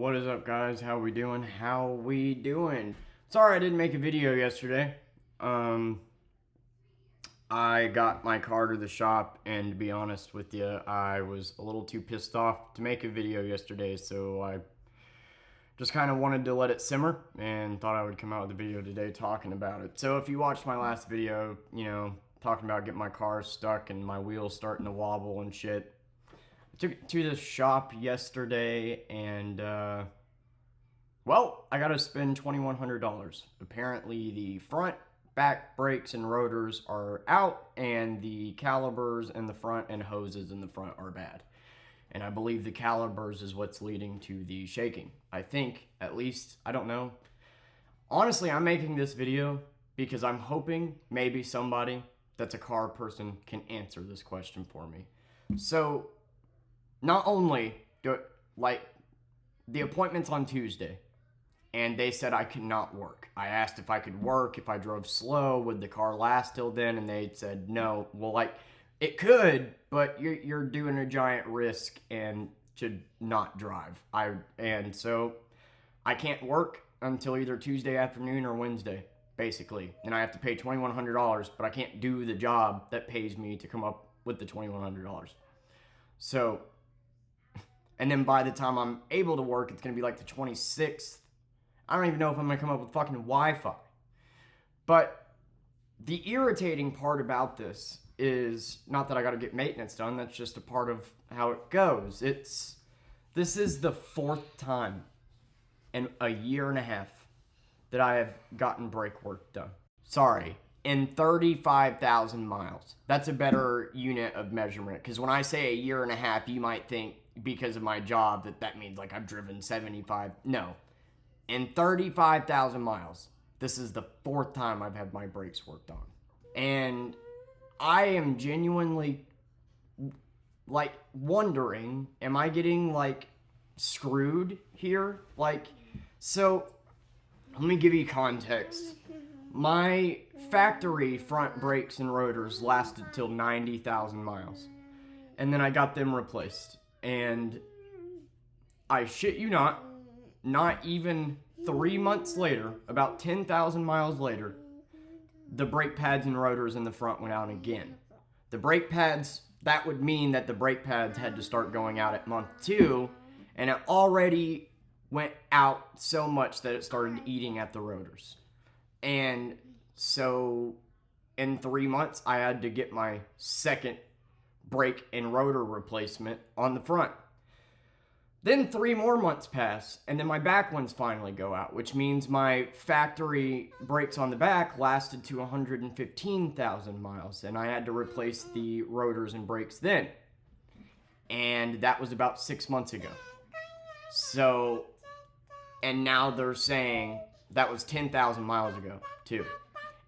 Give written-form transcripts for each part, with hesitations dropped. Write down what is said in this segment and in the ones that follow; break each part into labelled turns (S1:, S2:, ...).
S1: What is up, guys? How we doing? Sorry I didn't make a video yesterday. I got my car to the shop, and to be honest with you, I was a little too pissed off to make a video yesterday, so I just kind of wanted to let it simmer and thought I would come out with a video today talking about it. So if you watched my last video, talking about getting my car stuck and my wheels starting to wobble and shit, I took it to the shop yesterday, and I got to spend $2,100. Apparently the front, back brakes and rotors are out, and the calipers in the front and hoses in the front are bad. And I believe the calipers is what's leading to the shaking. I think, at least, I don't know. Honestly, I'm making this video because I'm hoping maybe somebody that's a car person can answer this question for me. So, not only the appointment's on Tuesday, and they said I could not work. I asked if I could work, if I drove slow, would the car last till then, and they said no. Well, it could, but you're doing a giant risk and should not drive. So I can't work until either Tuesday afternoon or Wednesday, basically. And I have to pay $2,100, but I can't do the job that pays me to come up with the $2,100. So, and then by the time I'm able to work, it's going to be like the 26th. I don't even know if I'm going to come up with fucking Wi-Fi. But the irritating part about this is not that I got to get maintenance done. That's just a part of how it goes. This is the fourth time in a year and a half that I have gotten brake work done. Sorry, in 35,000 miles. That's a better unit of measurement, because when I say a year and a half, you might think because of my job that means like I've driven 75. No. In 35,000 miles, this is the fourth time I've had my brakes worked on. And I am genuinely, wondering, am I getting, screwed here? So, let me give you context. My factory front brakes and rotors lasted till 90,000 miles. And then I got them replaced. And I shit you not even 3 months later, about 10,000 miles later, the brake pads and rotors in the front went out again. The brake pads, that would mean that the brake pads had to start going out at month 2, and it already went out so much that it started eating at the rotors. And so in 3 months, I had to get my second brake and rotor replacement on the front. Then 3 more months pass, and then my back ones finally go out, which means my factory brakes on the back lasted to 115,000 miles, and I had to replace the rotors and brakes then. And that was about 6 months ago. So, and now they're saying, that was 10,000 miles ago, too.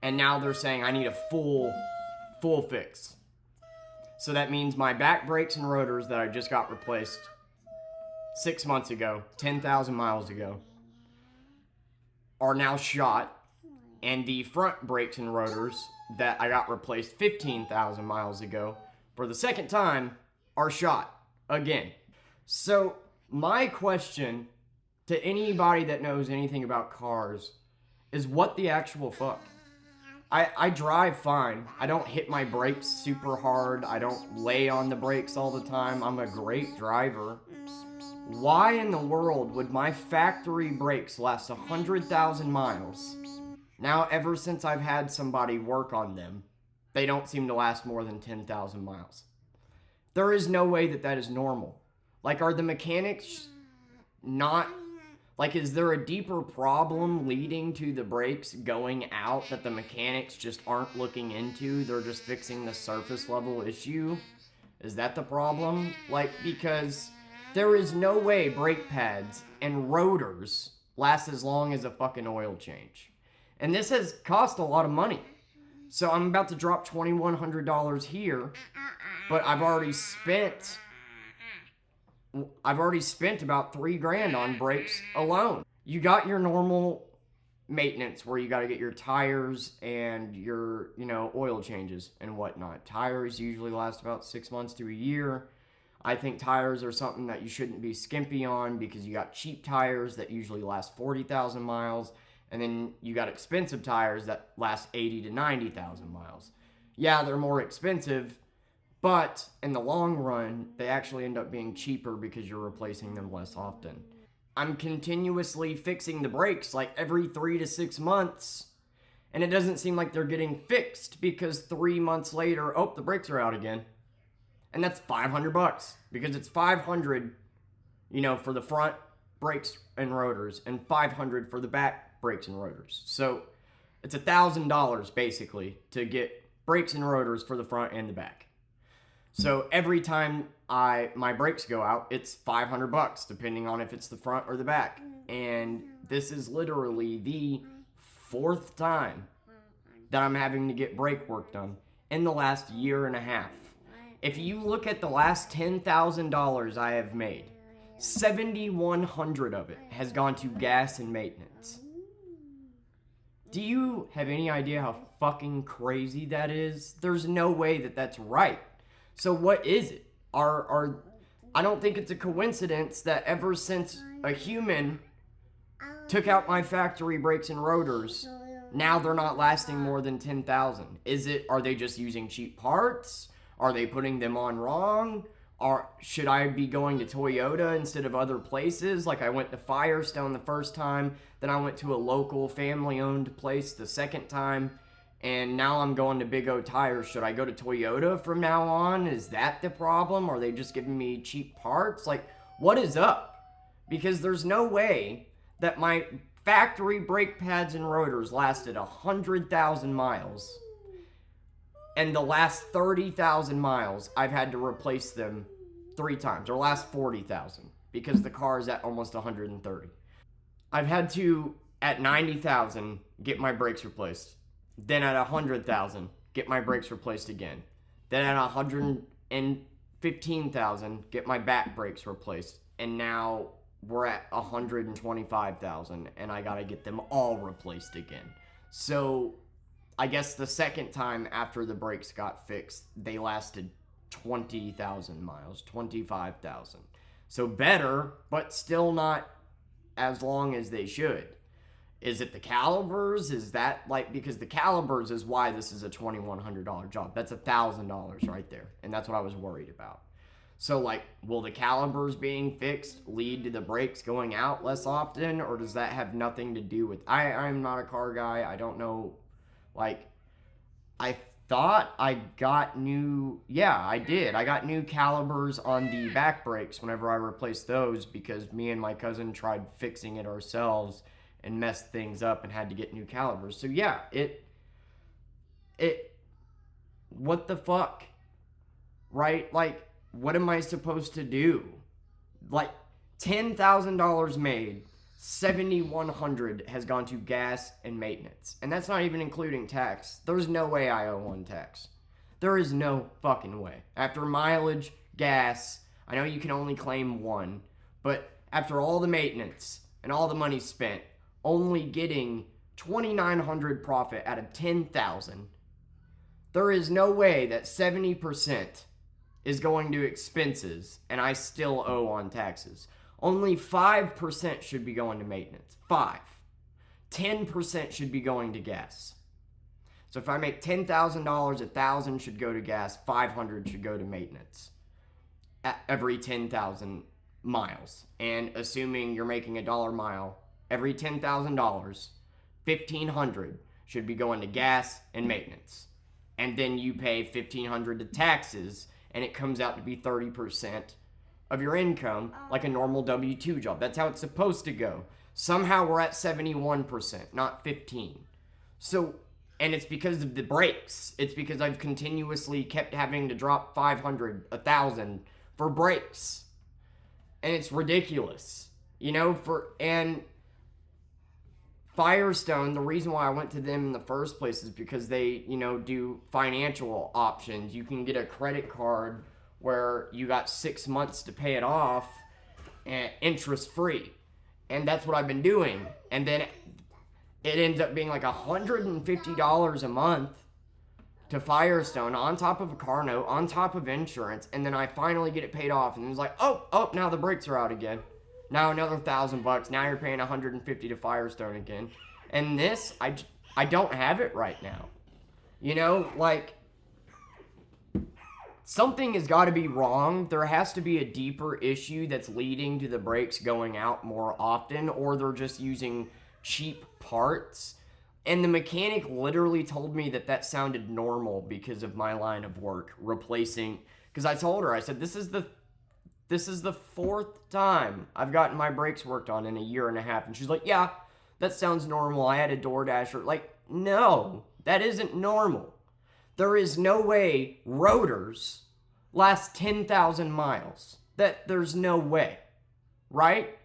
S1: And now they're saying I need a full fix. So that means my back brakes and rotors that I just got replaced 6 months ago, 10,000 miles ago, are now shot, and the front brakes and rotors that I got replaced 15,000 miles ago for the second time are shot again. So my question to anybody that knows anything about cars is, what the actual fuck? I drive fine. I don't hit my brakes super hard. I don't lay on the brakes all the time. I'm a great driver. Why in the world would my factory brakes last 100,000 miles? Now, ever since I've had somebody work on them, they don't seem to last more than 10,000 miles. There is no way that is normal. Are the mechanics not... is there a deeper problem leading to the brakes going out that the mechanics just aren't looking into? They're just fixing the surface level issue? Is that the problem? Because there is no way brake pads and rotors last as long as a fucking oil change. And this has cost a lot of money. So I'm about to drop $2,100 here, but I've already spent about $3,000 on brakes alone. You got your normal maintenance where you got to get your tires and your, oil changes and whatnot. Tires usually last about 6 months to a year. I think tires are something that you shouldn't be skimpy on because you got cheap tires that usually last 40,000 miles, and then you got expensive tires that last 80 to 90,000 miles. Yeah, they're more expensive, but in the long run, they actually end up being cheaper because you're replacing them less often. I'm continuously fixing the brakes like every 3 to 6 months, and it doesn't seem like they're getting fixed because 3 months later, oh, the brakes are out again. And that's $500 because it's $500, for the front brakes and rotors and $500 for the back brakes and rotors. So it's $1,000 basically to get brakes and rotors for the front and the back. So every time my brakes go out, it's $500 depending on if it's the front or the back. And this is literally the 4th time that I'm having to get brake work done in the last year and a half. If you look at the last $10,000 I have made, $7,100 of it has gone to gas and maintenance. Do you have any idea how fucking crazy that is? There's no way that that's right. So what is it? I don't think it's a coincidence that ever since a human took out my factory brakes and rotors, now they're not lasting more than 10,000. Are they just using cheap parts? Are they putting them on wrong? Or should I be going to Toyota instead of other places? Like I went to Firestone the first time, then I went to a local family-owned place the second time, and now I'm going to Big O Tires. Should I go to Toyota from now on? Is that the problem? Are they just giving me cheap parts? Like, what is up? Because there's no way that my factory brake pads and rotors lasted 100,000 miles, and the last 30,000 miles, I've had to replace them 3 times, or last 40,000, because the car is at almost 130. I've had to, at 90,000, get my brakes replaced. Then at 100,000, get my brakes replaced again. Then at 115,000, get my back brakes replaced. And now we're at 125,000, and I gotta get them all replaced again. So I guess the second time after the brakes got fixed, they lasted 20,000 miles, 25,000. So better, but still not as long as they should. Is it the calipers? Is that because the calipers is why this is a $2,100 job. That's $1,000 right there. And that's what I was worried about. So will the calipers being fixed lead to the brakes going out less often? Or does that have nothing to do with, I'm not a car guy. I don't know. I thought I got I did. I got new calipers on the back brakes whenever I replaced those because me and my cousin tried fixing it ourselves and messed things up and had to get new calipers. So yeah, what the fuck? Right? What am I supposed to do? $10,000 made, $7,100 has gone to gas and maintenance. And that's not even including tax. There's no way I owe one tax. There is no fucking way. After mileage, gas, I know you can only claim one, but after all the maintenance and all the money spent, only getting $2,900 profit out of $10,000, there is no way that 70% is going to expenses and I still owe on taxes. Only 5% should be going to maintenance. 5. 10% should be going to gas. So if I make $10,000, $1,000 should go to gas, $500 should go to maintenance at every 10,000 miles. And assuming you're making $1 mile, every $10,000, $1,500 should be going to gas and maintenance. And then you pay $1,500 to taxes, and it comes out to be 30% of your income, like a normal W-2 job. That's how it's supposed to go. Somehow we're at 71%, not 15. So, and it's because of the brakes. It's because I've continuously kept having to drop 500, 1,000 for brakes. And it's ridiculous. And Firestone, the reason why I went to them in the first place is because they, do financial options. You can get a credit card where you got 6 months to pay it off and interest free. And that's what I've been doing. And then it ends up being $150 a month to Firestone on top of a car note, on top of insurance, and then I finally get it paid off, and it's like, oh, now the brakes are out again. Now another $1,000. Now you're paying $150 to Firestone again. And this, I don't have it right now. You know, like, something has got to be wrong. There has to be a deeper issue that's leading to the brakes going out more often, or they're just using cheap parts. And the mechanic literally told me that sounded normal because of my line of work, replacing, because I told her, I said, this is the fourth time I've gotten my brakes worked on in a year and a half. And she's like, yeah, that sounds normal. I had a DoorDasher. Like, no, that isn't normal. There is no way rotors last 10,000 miles. There's no way, right?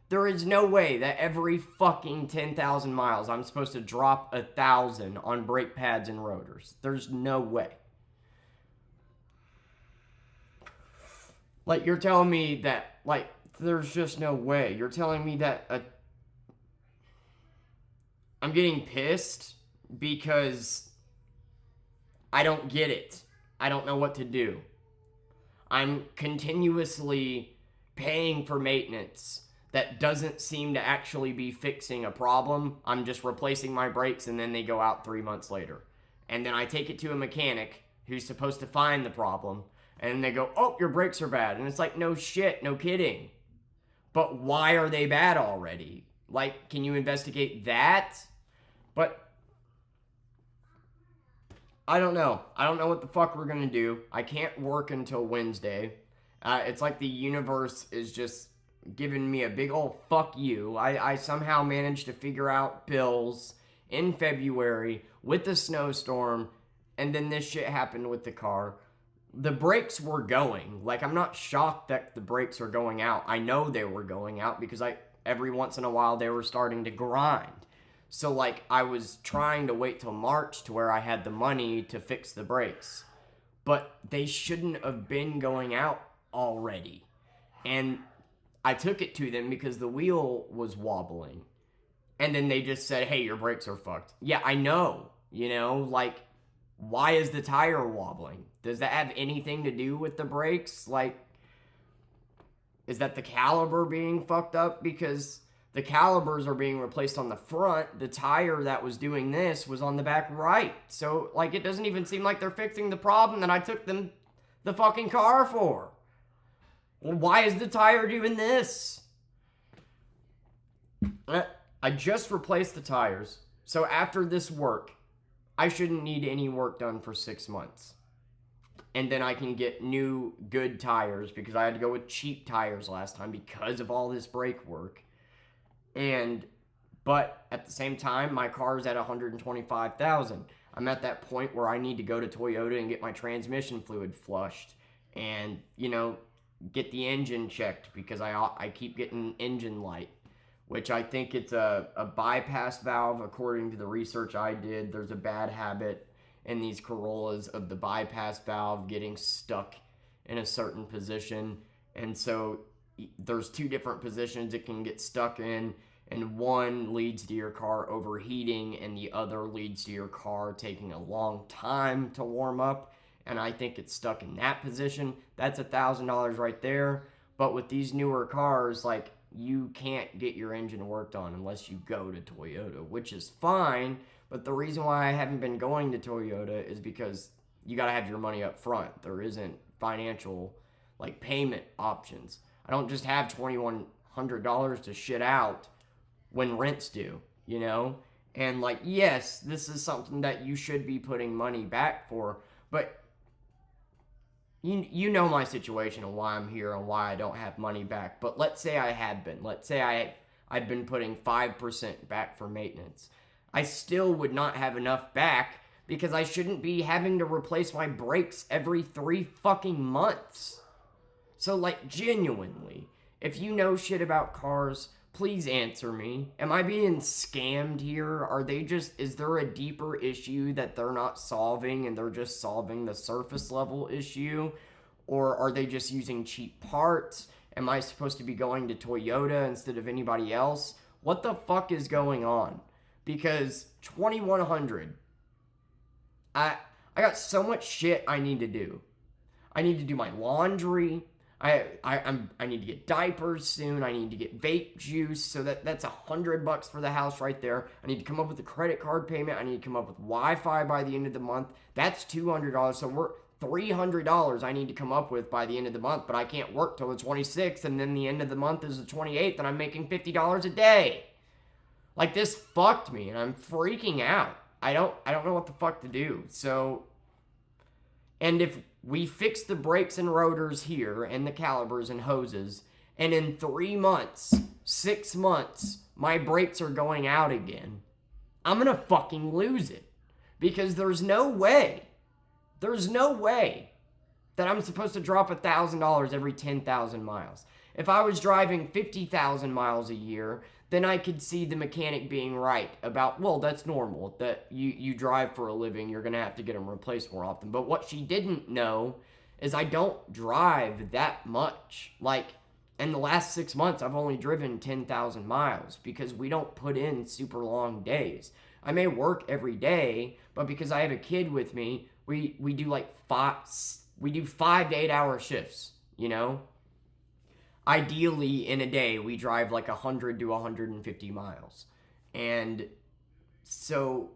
S1: There is no way that every fucking 10,000 miles I'm supposed to drop 1,000 on brake pads and rotors. There's no way. Like, you're telling me that, like, there's just no way. You're telling me that I'm getting pissed because I don't get it. I don't know what to do. I'm continuously paying for maintenance that doesn't seem to actually be fixing a problem. I'm just replacing my brakes and then they go out 3 months later. And then I take it to a mechanic who's supposed to find the problem. And they go, oh, your brakes are bad. And it's like, no shit, no kidding. But why are they bad already? Like, can you investigate that? But I don't know. I don't know what the fuck we're going to do. I can't work until Wednesday. It's like the universe is just giving me a big old fuck you. I somehow managed to figure out bills in February with the snowstorm, and then this shit happened with the car. The brakes were going. Like, I'm not shocked that the brakes are going out. I know they were going out because every once in a while they were starting to grind. So, like, I was trying to wait till March to where I had the money to fix the brakes. But they shouldn't have been going out already. And I took it to them because the wheel was wobbling. And then they just said, hey, your brakes are fucked. Yeah, I know. You know, like, why is the tire wobbling? Does that have anything to do with the brakes? Like, is that the caliper being fucked up? Because the calipers are being replaced on the front. The tire that was doing this was on the back right. So, like, it doesn't even seem like they're fixing the problem that I took them the fucking car for. Well, why is the tire doing this? I just replaced the tires. So after this work, I shouldn't need any work done for 6 months. And then I can get new, good tires because I had to go with cheap tires last time because of all this brake work. But at the same time, my car is at $125,000. I'm at that point where I need to go to Toyota and get my transmission fluid flushed and, you know, get the engine checked because I keep getting engine light, which I think it's a bypass valve. According to the research I did, there's a bad habit in these Corollas of the bypass valve getting stuck in a certain position. And so there's two different positions it can get stuck in, and one leads to your car overheating and the other leads to your car taking a long time to warm up. And I think it's stuck in that position. That's $1,000 right there. But with these newer cars, like, you can't get your engine worked on unless you go to Toyota, which is fine. But the reason why I haven't been going to Toyota is because you got to have your money up front. There isn't financial, like, payment options. I don't just have $2,100 to shit out when rent's due, you know? And, like, yes, this is something that you should be putting money back for, but you know my situation and why I'm here and why I don't have money back. But let's say I had been. Let's say I'd been putting 5% back for maintenance. I still would not have enough back because I shouldn't be having to replace my brakes every 3 fucking months. So, like, genuinely, if you know shit about cars, please answer me. Am I being scammed here? Is there a deeper issue that they're not solving and they're just solving the surface level issue? Or are they just using cheap parts? Am I supposed to be going to Toyota instead of anybody else? What the fuck is going on? Because $2,100, I I got so much shit I need to do. I need to do my laundry. I need to get diapers soon. I need to get vape juice. So that's $100 for the house right there. I need to come up with a credit card payment. I need to come up with Wi-Fi by the end of the month. That's $200. So we're $300 I need to come up with by the end of the month. But I can't work till the 26th, and then the end of the month is the 28th, and I'm making $50 a day. Like, this fucked me, and I'm freaking out. I don't know what the fuck to do. So, and if we fix the brakes and rotors here and the calipers and hoses, and in 3 months, 6 months, my brakes are going out again, I'm gonna fucking lose it. Because there's no way that I'm supposed to drop $1,000 every 10,000 miles. If I was driving 50,000 miles a year, then I could see the mechanic being right about, well, that's normal, that you drive for a living, you're going to have to get them replaced more often. But what she didn't know is I don't drive that much. Like, in the last 6 months, I've only driven 10,000 miles because we don't put in super long days. I may work every day, but because I have a kid with me, we do like 5 to 8 hour shifts, you know? Ideally, in a day, we drive like 100 to 150 miles. And so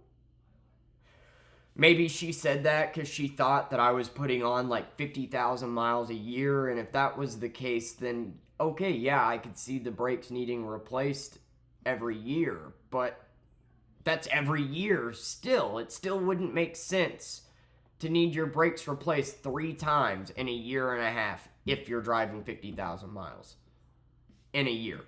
S1: maybe she said that because she thought that I was putting on like 50,000 miles a year. And if that was the case, then okay, yeah, I could see the brakes needing replaced every year. But that's every year still. It still wouldn't make sense to need your brakes replaced 3 times in a year and a half if you're driving 50,000 miles in a year.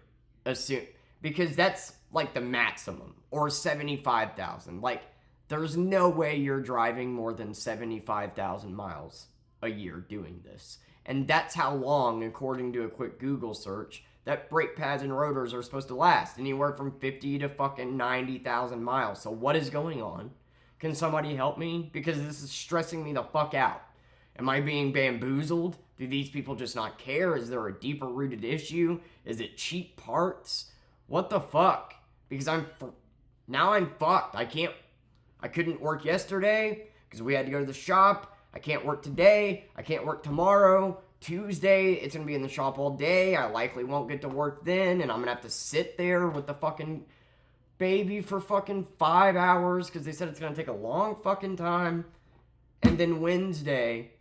S1: Because that's like the maximum, or 75,000. Like, there's no way you're driving more than 75,000 miles a year doing this. And that's how long, according to a quick Google search, that brake pads and rotors are supposed to last. Anywhere from 50 to fucking 90,000 miles. So what is going on? Can somebody help me? Because this is stressing me the fuck out. Am I being bamboozled? Do these people just not care? Is there a deeper rooted issue? Is it cheap parts? What the fuck? Because now I'm fucked. I couldn't work yesterday because we had to go to the shop. I can't work today. I can't work tomorrow. Tuesday, it's going to be in the shop all day. I likely won't get to work then, and I'm going to have to sit there with the fucking baby for fucking 5 hours because they said it's going to take a long fucking time. And then Wednesday,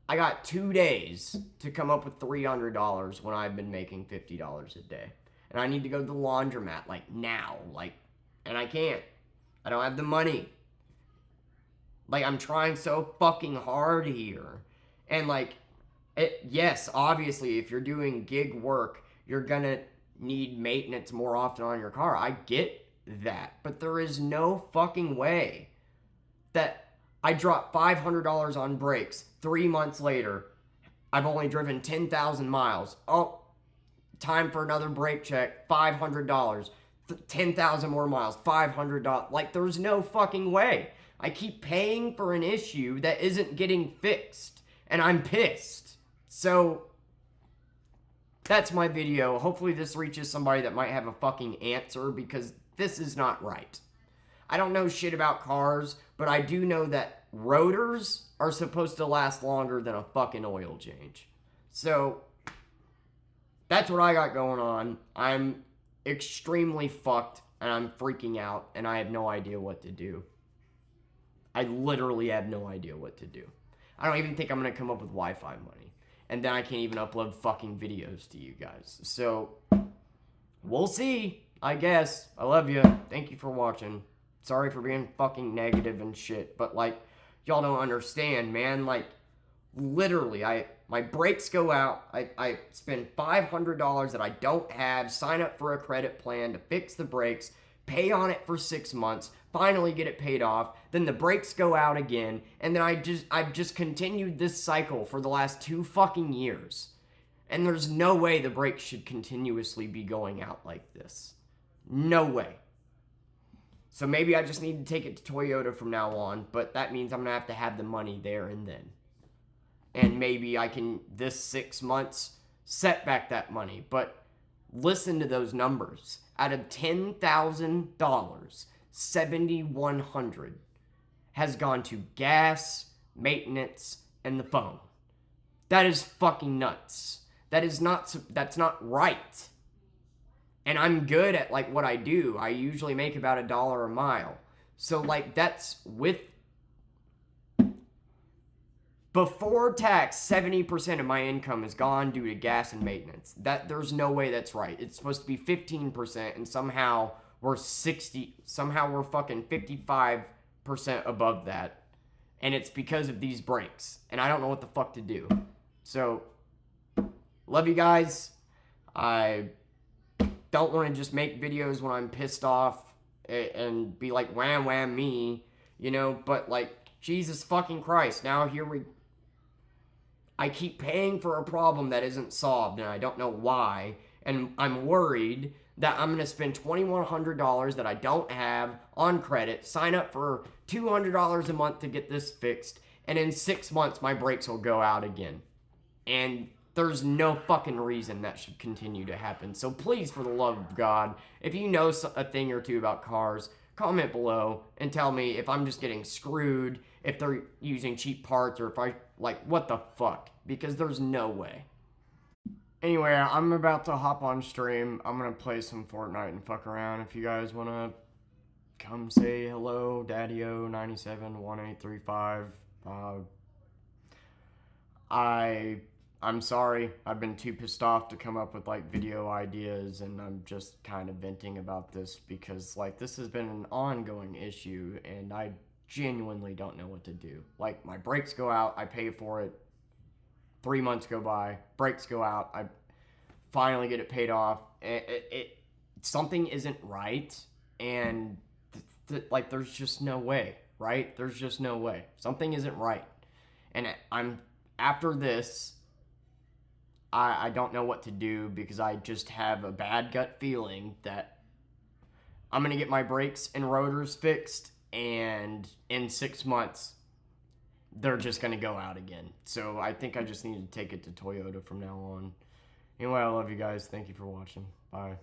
S1: I got 2 days to come up with $300 when I've been making $50 a day. And I need to go to the laundromat, like, now. Like, and I can't. I don't have the money. Like, I'm trying so fucking hard here. And, like, yes, obviously, if you're doing gig work, you're gonna need maintenance more often on your car. I get that. But there is no fucking way that I drop $500 on brakes. 3 months later, I've only driven 10,000 miles. Oh, time for another brake check. $500. 10,000 more miles. $500. Like, there's no fucking way. I keep paying for an issue that isn't getting fixed. And I'm pissed. So, that's my video. Hopefully this reaches somebody that might have a fucking answer, because this is not right. I don't know shit about cars, but I do know that rotors are supposed to last longer than a fucking oil change. So, that's what I got going on. I'm extremely fucked, and I'm freaking out, and I have no idea what to do. I literally have no idea what to do. I don't even think I'm going to come up with Wi-Fi money. And then I can't even upload fucking videos to you guys. So, we'll see, I guess. I love you. Thank you for watching. Sorry for being fucking negative and shit. But, like, y'all don't understand, man. Like, literally, my brakes go out. I spend $500 that I don't have. Sign up for a credit plan to fix the brakes. Pay on it for 6 months. Finally get it paid off. Then the brakes go out again. And then I've just continued this cycle for the last 2 fucking years. And there's no way the brakes should continuously be going out like this. No way. So maybe I just need to take it to Toyota from now on. But that means I'm going to have the money there and then. And maybe I can, this 6 months, set back that money. But listen to those numbers. Out of $10,000, $7,100 has gone to gas, maintenance, and the phone. That is fucking nuts. That's not right. And I'm good at like what I do. I usually make about $1 a mile. So like that's with before tax, 70% of my income is gone due to gas and maintenance. There's no way that's right. It's supposed to be 15% and somehow we're fucking 55% above that. And it's because of these brakes. And I don't know what the fuck to do. So, love you guys. I don't want to just make videos when I'm pissed off and be like, wham, wham, me, you know, but like, Jesus fucking Christ, now I keep paying for a problem that isn't solved, and I don't know why, and I'm worried that I'm going to spend $2,100 that I don't have on credit, sign up for $200 a month to get this fixed, and in 6 months, my brakes will go out again. And there's no fucking reason that should continue to happen. So please, for the love of God, if you know a thing or two about cars, comment below and tell me if I'm just getting screwed, if they're using cheap parts, or if what the fuck? Because there's no way. Anyway, I'm about to hop on stream. I'm gonna play some Fortnite and fuck around. If you guys wanna come say hello, Daddio971835. I'm sorry. I've been too pissed off to come up with like video ideas, and I'm just kind of venting about this because like this has been an ongoing issue, and I genuinely don't know what to do. Like my brakes go out, I pay for it. 3 months go by, brakes go out, I finally get it paid off. Something isn't right, and like there's just no way, right? There's just no way. Something isn't right, and after this. I don't know what to do because I just have a bad gut feeling that I'm going to get my brakes and rotors fixed, and in 6 months, they're just going to go out again. So I think I just need to take it to Toyota from now on. Anyway, I love you guys. Thank you for watching. Bye.